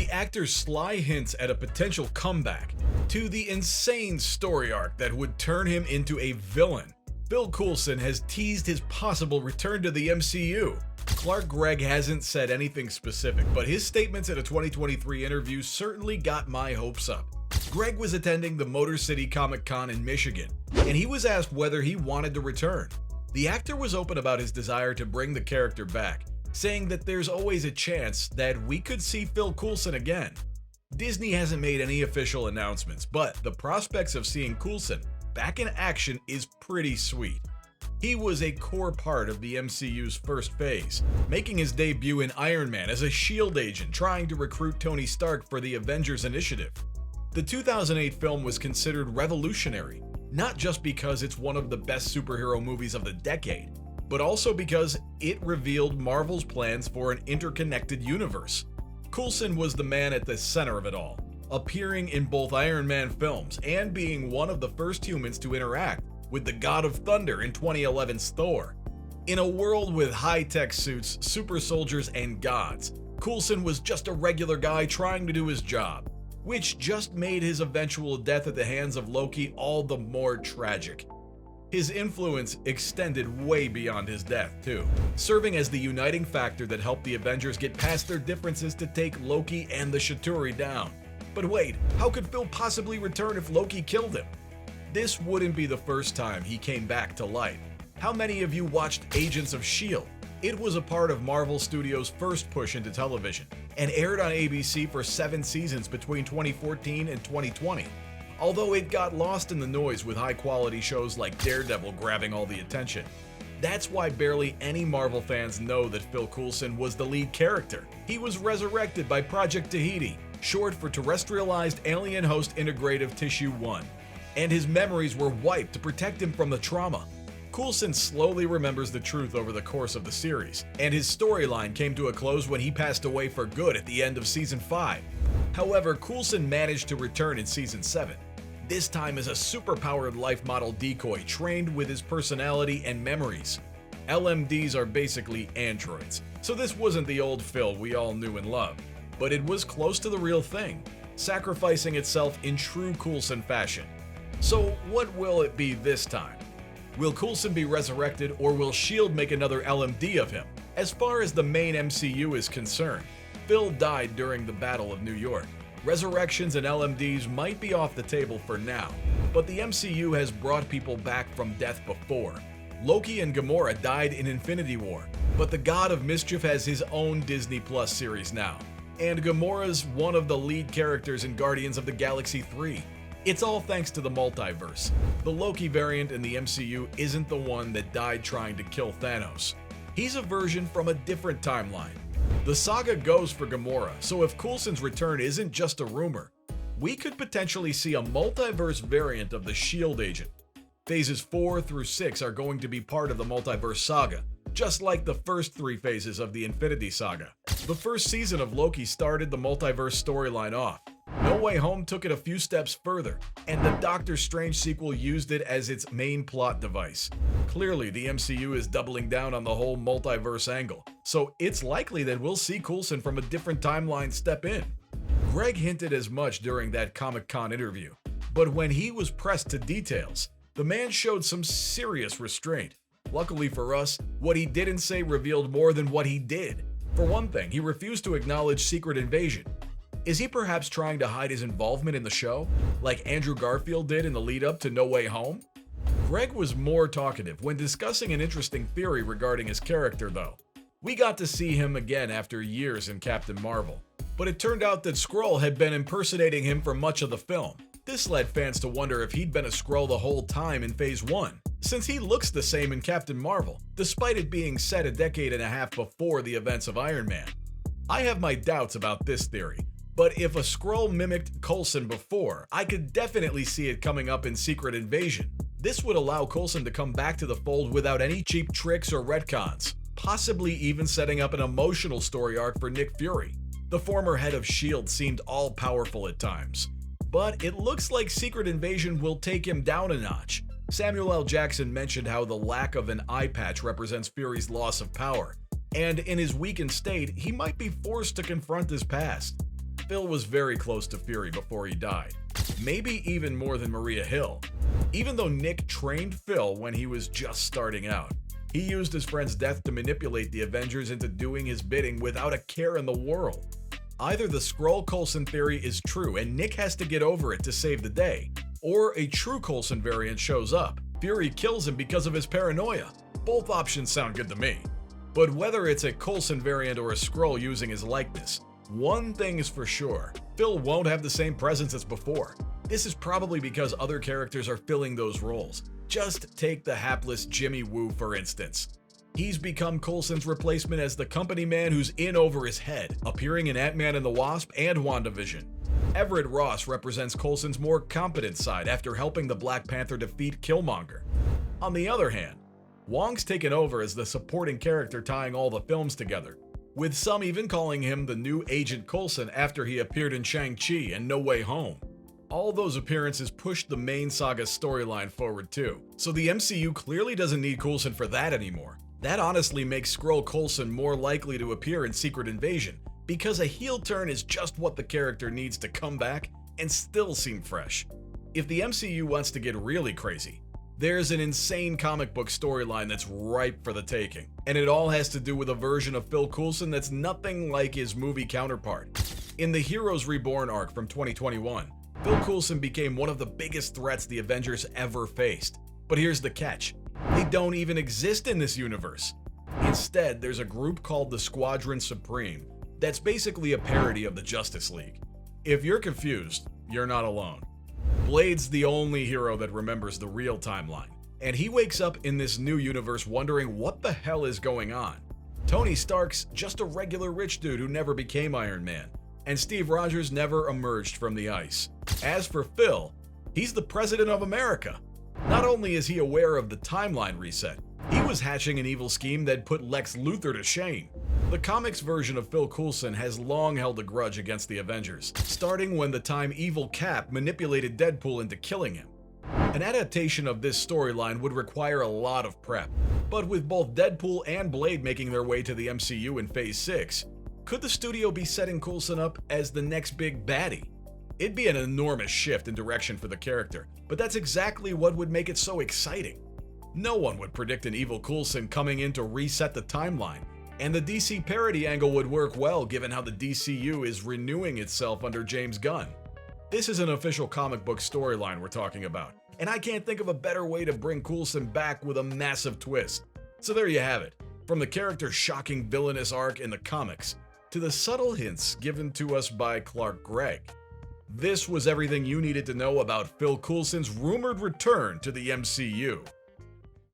the actor's sly hints at a potential comeback, to the insane story arc that would turn him into a villain, Phil Coulson has teased his possible return to the MCU. Clark Gregg hasn't said anything specific, but his statements at a 2023 interview certainly got my hopes up. Gregg was attending the Motor City Comic Con in Michigan, and he was asked whether he wanted to return. The actor was open about his desire to bring the character back, saying that there's always a chance that we could see Phil Coulson again. Disney hasn't made any official announcements, but the prospects of seeing Coulson back in action is pretty sweet. He was a core part of the MCU's first phase, making his debut in Iron Man as a S.H.I.E.L.D. agent trying to recruit Tony Stark for the Avengers Initiative. The 2008 film was considered revolutionary, not just because it's one of the best superhero movies of the decade, but also because it revealed Marvel's plans for an interconnected universe. Coulson was the man at the center of it all, appearing in both Iron Man films and being one of the first humans to interact with the God of Thunder in 2011's Thor. In a world with high-tech suits, super soldiers, and gods, Coulson was just a regular guy trying to do his job, which just made his eventual death at the hands of Loki all the more tragic. His influence extended way beyond his death, too, serving as the uniting factor that helped the Avengers get past their differences to take Loki and the Chitauri down. But wait, how could Phil possibly return if Loki killed him? This wouldn't be the first time he came back to life. How many of you watched Agents of S.H.I.E.L.D.? It was a part of Marvel Studios' first push into television, and aired on ABC for 7 seasons between 2014 and 2020. Although it got lost in the noise with high-quality shows like Daredevil grabbing all the attention. That's why barely any Marvel fans know that Phil Coulson was the lead character. He was resurrected by Project Tahiti, short for Terrestrialized Alien Host Integrative Tissue 1, and his memories were wiped to protect him from the trauma. Coulson slowly remembers the truth over the course of the series, and his storyline came to a close when he passed away for good at the end of Season 5. However, Coulson managed to return in Season 7, this time as a superpowered life model decoy trained with his personality and memories. LMDs are basically androids, so this wasn't the old Phil we all knew and loved, but it was close to the real thing, sacrificing itself in true Coulson fashion. So what will it be this time? Will Coulson be resurrected, or will S.H.I.E.L.D. make another LMD of him? As far as the main MCU is concerned, Phil died during the Battle of New York. Resurrections and LMDs might be off the table for now, but the MCU has brought people back from death before. Loki and Gamora died in Infinity War, but the God of Mischief has his own Disney Plus series now, and Gamora's one of the lead characters in Guardians of the Galaxy 3. It's all thanks to the multiverse. The Loki variant in the MCU isn't the one that died trying to kill Thanos. He's a version from a different timeline. The saga goes for Gamora, so if Coulson's return isn't just a rumor, we could potentially see a multiverse variant of the S.H.I.E.L.D. agent. Phases 4 through 6 are going to be part of the multiverse saga, just like the first 3 phases of the Infinity Saga. The first season of Loki started the multiverse storyline off. No Way Home took it a few steps further, and the Doctor Strange sequel used it as its main plot device. Clearly, the MCU is doubling down on the whole multiverse angle, so it's likely that we'll see Coulson from a different timeline step in. Gregg hinted as much during that Comic-Con interview, but when he was pressed to details, the man showed some serious restraint. Luckily for us, what he didn't say revealed more than what he did. For one thing, he refused to acknowledge Secret Invasion. Is he perhaps trying to hide his involvement in the show, like Andrew Garfield did in the lead-up to No Way Home? Gregg was more talkative when discussing an interesting theory regarding his character, though. We got to see him again after years in Captain Marvel, but it turned out that Skrull had been impersonating him for much of the film. This led fans to wonder if he'd been a Skrull the whole time in Phase 1, since he looks the same in Captain Marvel, despite it being set a decade and a half before the events of Iron Man. I have my doubts about this theory, but if a Skrull mimicked Coulson before, I could definitely see it coming up in Secret Invasion. This would allow Coulson to come back to the fold without any cheap tricks or retcons, possibly even setting up an emotional story arc for Nick Fury. The former head of S.H.I.E.L.D. seemed all-powerful at times, but it looks like Secret Invasion will take him down a notch. Samuel L. Jackson mentioned how the lack of an eye patch represents Fury's loss of power, and in his weakened state, he might be forced to confront his past. Phil was very close to Fury before he died, maybe even more than Maria Hill. Even though Nick trained Phil when he was just starting out, he used his friend's death to manipulate the Avengers into doing his bidding without a care in the world. Either the Skrull Coulson theory is true and Nick has to get over it to save the day, or a true Coulson variant shows up. Fury kills him because of his paranoia. Both options sound good to me. But whether it's a Coulson variant or a Skrull using his likeness, one thing is for sure, Phil won't have the same presence as before. This is probably because other characters are filling those roles. Just take the hapless Jimmy Woo for instance. He's become Coulson's replacement as the company man who's in over his head, appearing in Ant-Man and the Wasp and WandaVision. Everett Ross represents Coulson's more competent side after helping the Black Panther defeat Killmonger. On the other hand, Wong's taken over as the supporting character tying all the films together, with some even calling him the new Agent Coulson after he appeared in Shang-Chi and No Way Home. All those appearances pushed the main saga storyline forward too, so the MCU clearly doesn't need Coulson for that anymore. That honestly makes Skrull Coulson more likely to appear in Secret Invasion, because a heel turn is just what the character needs to come back and still seem fresh. If the MCU wants to get really crazy, there's an insane comic book storyline that's ripe for the taking, and it all has to do with a version of Phil Coulson that's nothing like his movie counterpart. In the Heroes Reborn arc from 2021, Phil Coulson became one of the biggest threats the Avengers ever faced. But here's the catch. They don't even exist in this universe. Instead, there's a group called the Squadron Supreme that's basically a parody of the Justice League. If you're confused, you're not alone. Blade's the only hero that remembers the real timeline, and he wakes up in this new universe wondering what the hell is going on. Tony Stark's just a regular rich dude who never became Iron Man, and Steve Rogers never emerged from the ice. As for Phil, he's the President of America. Not only is he aware of the timeline reset, he was hatching an evil scheme that put Lex Luthor to shame. The comics version of Phil Coulson has long held a grudge against the Avengers, starting when the time Evil Cap manipulated Deadpool into killing him. An adaptation of this storyline would require a lot of prep, but with both Deadpool and Blade making their way to the MCU in Phase 6, could the studio be setting Coulson up as the next big baddie? It'd be an enormous shift in direction for the character, but that's exactly what would make it so exciting. No one would predict an evil Coulson coming in to reset the timeline, and the DC parody angle would work well given how the DCU is renewing itself under James Gunn. This is an official comic book storyline we're talking about, and I can't think of a better way to bring Coulson back with a massive twist. So there you have it, from the character's shocking villainous arc in the comics, to the subtle hints given to us by Clark Gregg. This was everything you needed to know about Phil Coulson's rumored return to the MCU.